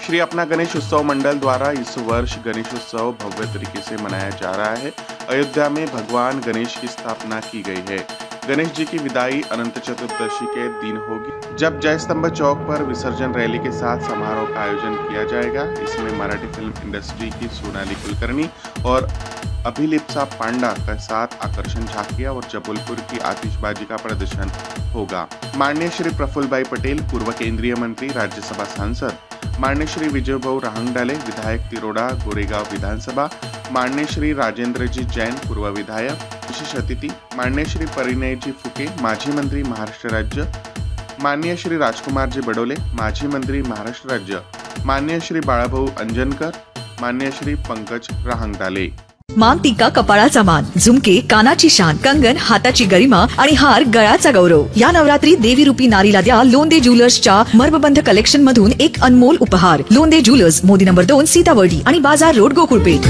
श्री अपना गणेश उत्सव मंडल द्वारा इस वर्ष गणेश उत्सव भव्य तरीके से मनाया जा रहा है। अयोध्या में भगवान गणेश की स्थापना की गई है। गणेश जी की विदाई अनंत चतुर्दशी के दिन होगी, जब जय स्तंभ चौक पर विसर्जन रैली के साथ समारोह का आयोजन किया जाएगा। इसमें मराठी फिल्म इंडस्ट्री की सोनाली कुलकर्णी और अभिलिप्सा पांडा के साथ आकर्षण झांकियां और जबलपुर की आतिशबाजी का प्रदर्शन होगा। माननीय श्री प्रफुल्ल भाई पटेल, पूर्व केंद्रीय मंत्री, राज्यसभा सांसद, माननीय श्री विजय भाऊ राहंगडाले, विधायक तिरोडा गोरेगांव विधानसभा, माननीय श्री राजेंद्र जी जैन, पूर्व विधायक, विशेष अतिथि माननीय श्री परिणय जी फुके, माजी मंत्री महाराष्ट्र राज्य, माननीय श्री राजकुमार जी बडोले, माजी मंत्री महाराष्ट्र राज्य, माननीय श्री बाळाभाऊ अंजनकर, माननीय श्री पंकज राहंगडाले। मांग टीका, कपाळाचा मान, झुमके, कानाची शान, कंगन, हाताची गरिमा आणि हार गळ्याचा गौरव। या नवरात्री देवी रूपी नारीला द्या लोंदे ज्वेलर्सच्या मर्मबंध कलेक्शन मधून एक अनमोल उपहार। लोंदे ज्वेलर्स, मोदी नंबर 2, सीतावर्डी आणि बाजार रोड, गोकुळपेठ।